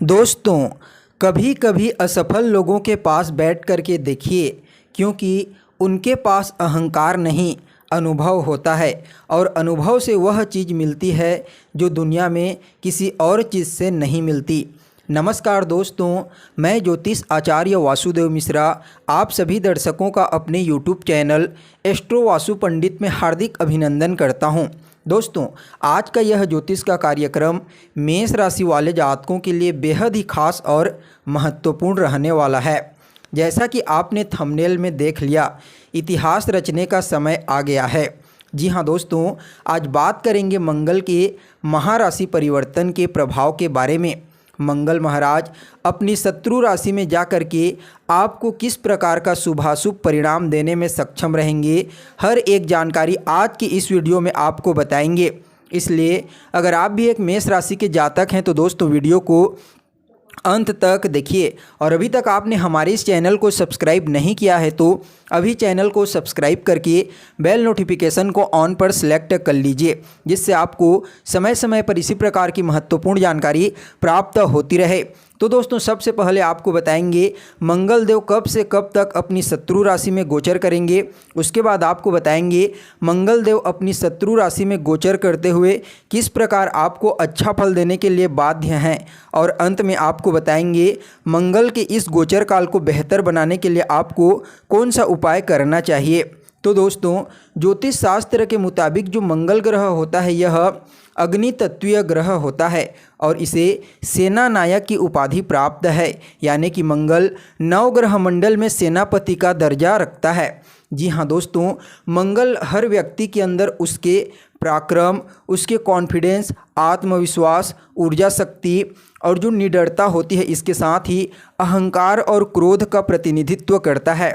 दोस्तों, कभी कभी असफल लोगों के पास बैठ कर के देखिए, क्योंकि उनके पास अहंकार नहीं, अनुभव होता है और अनुभव से वह चीज़ मिलती है जो दुनिया में किसी और चीज़ से नहीं मिलती। नमस्कार दोस्तों, मैं ज्योतिष आचार्य वासुदेव मिश्रा आप सभी दर्शकों का अपने YouTube चैनल एस्ट्रो वासु पंडित में हार्दिक अभिनंदन करता हूं। दोस्तों, आज का यह ज्योतिष का कार्यक्रम मेष राशि वाले जातकों के लिए बेहद ही खास और महत्वपूर्ण रहने वाला है। जैसा कि आपने थंबनेल में देख लिया, इतिहास रचने का समय आ गया है। जी हाँ दोस्तों, आज बात करेंगे मंगल के महाराशि परिवर्तन के प्रभाव के बारे में। मंगल महाराज अपनी शत्रु राशि में जाकर के आपको किस प्रकार का शुभाशुभ परिणाम देने में सक्षम रहेंगे, हर एक जानकारी आज की इस वीडियो में आपको बताएंगे। इसलिए अगर आप भी एक मेष राशि के जातक हैं तो दोस्तों वीडियो को अंत तक देखिए। और अभी तक आपने हमारे इस चैनल को सब्सक्राइब नहीं किया है तो अभी चैनल को सब्सक्राइब करके बेल नोटिफिकेशन को ऑन पर सेलेक्ट कर लीजिए, जिससे आपको समय समय पर इसी प्रकार की महत्वपूर्ण जानकारी प्राप्त होती रहे। तो दोस्तों, सबसे पहले आपको बताएंगे मंगल देव कब से कब तक अपनी शत्रु राशि में गोचर करेंगे। उसके बाद आपको बताएंगे मंगल देव अपनी शत्रु राशि में गोचर करते हुए किस प्रकार आपको अच्छा फल देने के लिए बाध्य हैं। और अंत में आपको बताएंगे मंगल के इस गोचर काल को बेहतर बनाने के लिए आपको कौन सा उपाय करना चाहिए। तो दोस्तों, ज्योतिष शास्त्र के मुताबिक जो मंगल ग्रह होता है यह अग्नि तत्वीय ग्रह होता है और इसे सेना नायक की उपाधि प्राप्त है, यानी कि मंगल नवग्रह मंडल में सेनापति का दर्जा रखता है। जी हाँ दोस्तों, मंगल हर व्यक्ति के अंदर उसके पराक्रम, उसके कॉन्फिडेंस, आत्मविश्वास, ऊर्जा शक्ति और जो निडरता होती है, इसके साथ ही अहंकार और क्रोध का प्रतिनिधित्व करता है।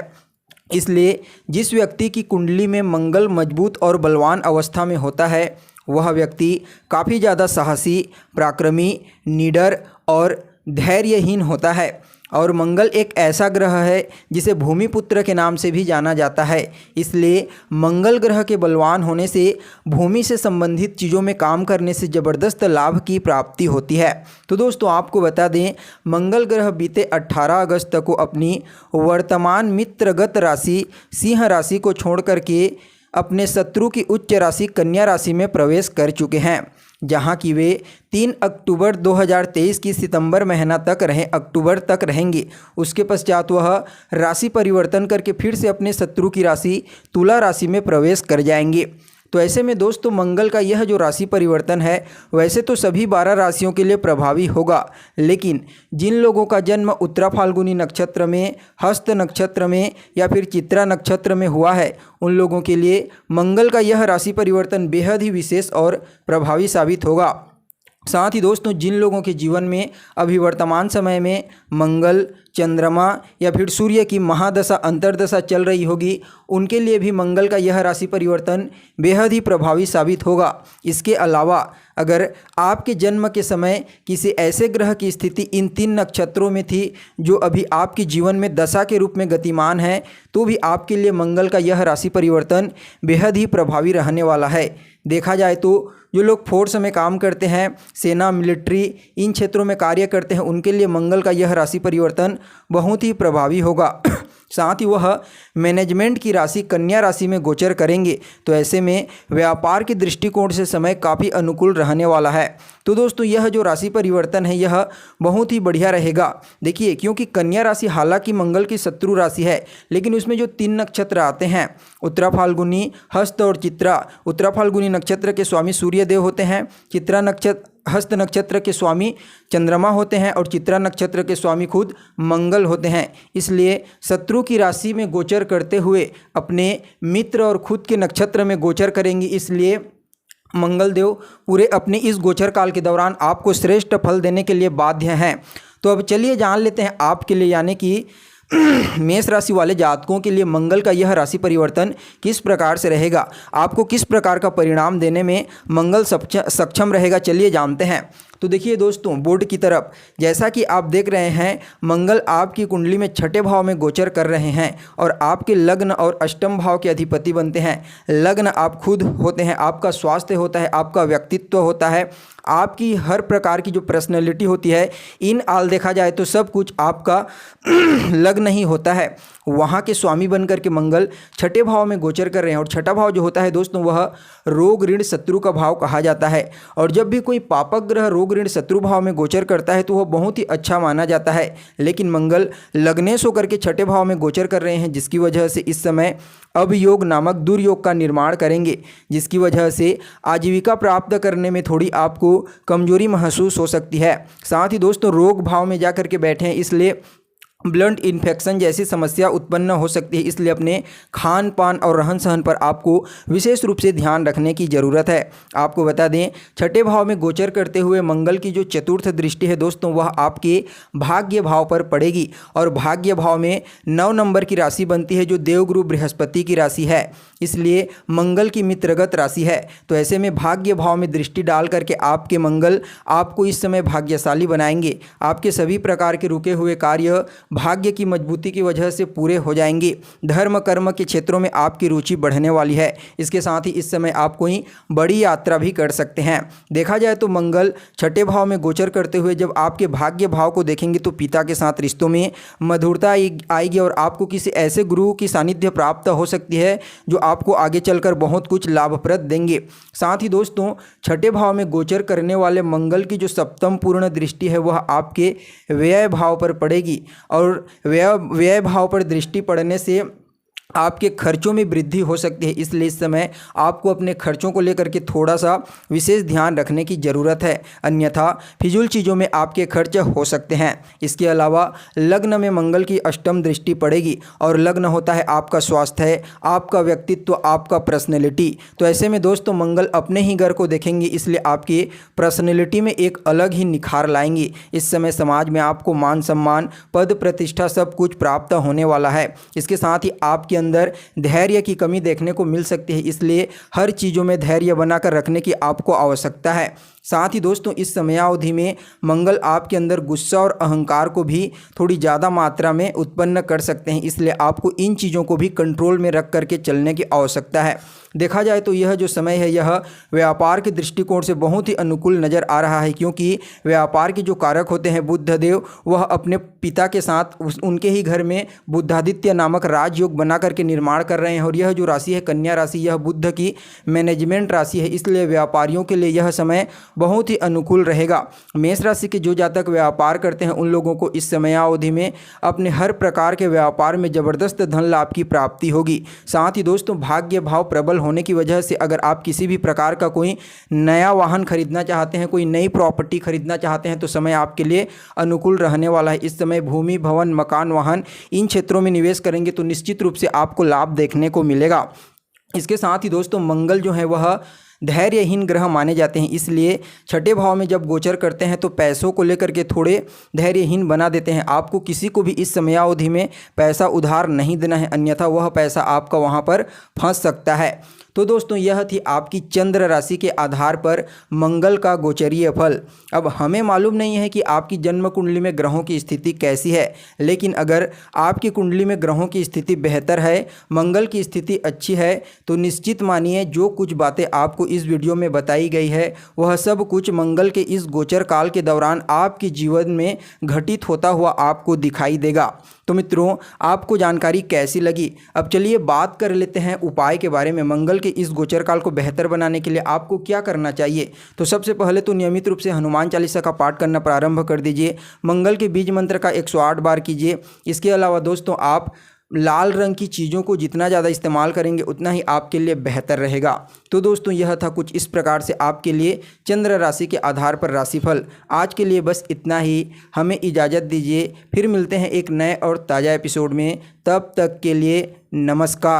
इसलिए जिस व्यक्ति की कुंडली में मंगल मजबूत और बलवान अवस्था में होता है वह व्यक्ति काफ़ी ज़्यादा साहसी, पराक्रमी, निडर और धैर्यहीन होता है। और मंगल एक ऐसा ग्रह है जिसे भूमिपुत्र के नाम से भी जाना जाता है। इसलिए मंगल ग्रह के बलवान होने से भूमि से संबंधित चीज़ों में काम करने से ज़बरदस्त लाभ की प्राप्ति होती है। तो दोस्तों, आपको बता दें मंगल ग्रह बीते 18 अगस्त को अपनी वर्तमान मित्रगत राशि सिंह राशि को छोड़ करके अपने शत्रु की उच्च राशि कन्या राशि में प्रवेश कर चुके हैं, जहां कि वे 3 अक्टूबर 2023 की सितंबर महीना तक अक्टूबर तक रहेंगे। उसके पश्चात वह राशि परिवर्तन करके फिर से अपने शत्रु की राशि तुला राशि में प्रवेश कर जाएंगे। तो ऐसे में दोस्तों, मंगल का यह जो राशि परिवर्तन है वैसे तो सभी 12 राशियों के लिए प्रभावी होगा, लेकिन जिन लोगों का जन्म उत्तरा फाल्गुनी नक्षत्र में, हस्त नक्षत्र में या फिर चित्रा नक्षत्र में हुआ है उन लोगों के लिए मंगल का यह राशि परिवर्तन बेहद ही विशेष और प्रभावी साबित होगा। साथ ही दोस्तों, जिन लोगों के जीवन में अभी वर्तमान समय में मंगल, चंद्रमा या फिर सूर्य की महादशा अंतर्दशा चल रही होगी उनके लिए भी मंगल का यह राशि परिवर्तन बेहद ही प्रभावी साबित होगा। इसके अलावा अगर आपके जन्म के समय किसी ऐसे ग्रह की स्थिति इन 3 नक्षत्रों में थी जो अभी आपके जीवन में दशा के रूप में गतिमान है तो भी आपके लिए मंगल का यह राशि परिवर्तन बेहद ही प्रभावी रहने वाला है। देखा जाए तो जो लोग फोर्स में काम करते हैं, सेना, मिलिट्री, इन क्षेत्रों में कार्य करते हैं, उनके लिए मंगल का यह राशि परिवर्तन बहुत ही प्रभावी होगा। साथ ही वह मैनेजमेंट की राशि कन्या राशि में गोचर करेंगे, तो ऐसे में व्यापार के दृष्टिकोण से समय काफ़ी अनुकूल रहने वाला है। तो दोस्तों, यह जो राशि परिवर्तन है यह बहुत ही बढ़िया रहेगा। देखिए, क्योंकि कन्या राशि हालांकि मंगल की शत्रु राशि है, लेकिन उसमें जो 3 नक्षत्र आते हैं उत्तरा फाल्गुनी, हस्त और चित्रा, उत्तरा फाल्गुनी नक्षत्र के स्वामी सूर्यदेव होते हैं, हस्त नक्षत्र के स्वामी चंद्रमा होते हैं और चित्रा नक्षत्र के स्वामी खुद मंगल होते हैं। इसलिए शत्रु की राशि में गोचर करते हुए अपने मित्र और खुद के नक्षत्र में गोचर करेंगे। इसलिए मंगल देव पूरे अपने इस गोचर काल के दौरान आपको श्रेष्ठ फल देने के लिए बाध्य हैं। तो अब चलिए जान लेते हैं आपके लिए, यानी कि मेष राशि वाले जातकों के लिए मंगल का यह राशि परिवर्तन किस प्रकार से रहेगा, आपको किस प्रकार का परिणाम देने में मंगल सक्षम रहेगा। चलिए जानते हैं। तो देखिए दोस्तों, बोर्ड की तरफ जैसा कि आप देख रहे हैं, मंगल आपकी कुंडली में छठे भाव में गोचर कर रहे हैं और आपके लग्न और अष्टम भाव के अधिपति बनते हैं। लग्न आप खुद होते हैं, आपका स्वास्थ्य होता है, आपका व्यक्तित्व होता है, आपकी हर प्रकार की जो पर्सनैलिटी होती है, इन आल देखा जाए तो सब कुछ आपका लग्न ही होता है। वहाँ के स्वामी बनकर के मंगल छठे भाव में गोचर कर रहे हैं और छठा भाव जो होता है दोस्तों, वह रोग ऋण शत्रु का भाव कहा जाता है। और जब भी कोई पापक ग्रह रोग ऋण शत्रु भाव में गोचर करता है तो वह बहुत ही अच्छा माना जाता है। लेकिन मंगल लग्नेश होकर के छठे भाव में गोचर कर रहे हैं, जिसकी वजह से इस समय अवयोग नामक दुर्योग का निर्माण करेंगे, जिसकी वजह से आजीविका प्राप्त करने में थोड़ी आपको कमजोरी महसूस हो सकती है। साथ ही दोस्तों, रोग भाव में जा करके बैठे हैं, इसलिए ब्लड इन्फेक्शन जैसी समस्या उत्पन्न हो सकती है। इसलिए अपने खान पान और रहन सहन पर आपको विशेष रूप से ध्यान रखने की ज़रूरत है। आपको बता दें, छठे भाव में गोचर करते हुए मंगल की जो चतुर्थ दृष्टि है दोस्तों, वह आपके भाग्य भाव पर पड़ेगी और भाग्य भाव में 9 नंबर की राशि बनती है, जो देवगुरु बृहस्पति की राशि है, इसलिए मंगल की मित्रगत राशि है। तो ऐसे में भाग्य भाव में दृष्टि डाल करके आपके मंगल आपको इस समय भाग्यशाली बनाएंगे। आपके सभी प्रकार के रुके हुए कार्य भाग्य की मजबूती की वजह से पूरे हो जाएंगे। धर्म कर्म के क्षेत्रों में आपकी रुचि बढ़ने वाली है। इसके साथ ही इस समय आप कोई बड़ी यात्रा भी कर सकते हैं। देखा जाए तो मंगल छठे भाव में गोचर करते हुए जब आपके भाग्य भाव को देखेंगे तो पिता के साथ रिश्तों में मधुरता आएगी और आपको किसी ऐसे गुरु की सानिध्य प्राप्त हो सकती है जो आपको आगे चलकर बहुत कुछ लाभप्रद देंगे। साथ ही दोस्तों, छठे भाव में गोचर करने वाले मंगल की जो सप्तम पूर्ण दृष्टि है वह आपके व्यय भाव पर पड़ेगी और व्यय भाव पर दृष्टि पड़ने से आपके खर्चों में वृद्धि हो सकती है। इसलिए इस समय आपको अपने खर्चों को लेकर के थोड़ा सा विशेष ध्यान रखने की ज़रूरत है, अन्यथा फिजूल चीज़ों में आपके खर्च हो सकते हैं। इसके अलावा लग्न में मंगल की अष्टम दृष्टि पड़ेगी और लग्न होता है आपका स्वास्थ्य, आपका व्यक्तित्व, आपका पर्सनैलिटी। तो ऐसे में दोस्तों, मंगल अपने ही घर को देखेंगे, इसलिए आपकी पर्सनैलिटी में एक अलग ही निखार लाएंगे। इस समय समाज में आपको मान सम्मान, पद प्रतिष्ठा सब कुछ प्राप्त होने वाला है। इसके साथ ही आपके अंदर धैर्य की कमी देखने को मिल सकती है, इसलिए हर चीज़ों में धैर्य बनाकर रखने की आपको आवश्यकता है। साथ ही दोस्तों, इस समयावधि में मंगल आपके अंदर गुस्सा और अहंकार को भी थोड़ी ज़्यादा मात्रा में उत्पन्न कर सकते हैं, इसलिए आपको इन चीज़ों को भी कंट्रोल में रख करके चलने की आवश्यकता है। देखा जाए तो यह जो समय है यह व्यापार के दृष्टिकोण से बहुत ही अनुकूल नज़र आ रहा है, क्योंकि व्यापार के जो कारक होते हैं बुधदेव, वह अपने पिता के साथ उनके ही घर में बुधादित्य नामक राजयोग बना करके निर्माण कर रहे हैं और यह जो राशि है कन्या राशि, यह बुध की मैनेजमेंट राशि है, इसलिए व्यापारियों के लिए यह समय बहुत ही अनुकूल रहेगा। मेष राशि के जो जातक व्यापार करते हैं उन लोगों को इस समयावधि में अपने हर प्रकार के व्यापार में ज़बरदस्त धन लाभ की प्राप्ति होगी। साथ ही दोस्तों, भाग्य भाव प्रबल होने की वजह से अगर आप किसी भी प्रकार का कोई नया वाहन खरीदना चाहते हैं, कोई नई प्रॉपर्टी खरीदना चाहते हैं तो समय आपके लिए अनुकूल रहने वाला है। इस समय भूमि, भवन, मकान, वाहन इन क्षेत्रों में निवेश करेंगे तो निश्चित रूप से आपको लाभ देखने को मिलेगा। इसके साथ ही दोस्तों, मंगल जो है वह धैर्यहीन ग्रह माने जाते हैं, इसलिए छठे भाव में जब गोचर करते हैं तो पैसों को लेकर के थोड़े धैर्यहीन बना देते हैं। आपको किसी को भी इस समयावधि में पैसा उधार नहीं देना है, अन्यथा वह पैसा आपका वहाँ पर फंस सकता है। तो दोस्तों, यह थी आपकी चंद्र राशि के आधार पर मंगल का गोचरीय फल। अब हमें मालूम नहीं है कि आपकी जन्म कुंडली में ग्रहों की स्थिति कैसी है, लेकिन अगर आपकी कुंडली में ग्रहों की स्थिति बेहतर है, मंगल की स्थिति अच्छी है, तो निश्चित मानिए जो कुछ बातें आपको इस वीडियो में बताई गई है वह सब कुछ मंगल के इस गोचर काल के दौरान आपके जीवन में घटित होता हुआ आपको दिखाई देगा। तो मित्रों, आपको जानकारी कैसी लगी? अब चलिए बात कर लेते हैं उपाय के बारे में। मंगल के इस गोचर काल को बेहतर बनाने के लिए आपको क्या करना चाहिए? तो सबसे पहले तो नियमित रूप से हनुमान चालीसा का पाठ करना प्रारंभ कर दीजिए। मंगल के बीज मंत्र का 108 बार कीजिए। इसके अलावा दोस्तों, आप लाल रंग की चीज़ों को जितना ज़्यादा इस्तेमाल करेंगे उतना ही आपके लिए बेहतर रहेगा। तो दोस्तों, यह था कुछ इस प्रकार से आपके लिए चंद्र राशि के आधार पर राशिफल। आज के लिए बस इतना ही। हमें इजाज़त दीजिए, फिर मिलते हैं एक नए और ताज़ा एपिसोड में। तब तक के लिए नमस्कार।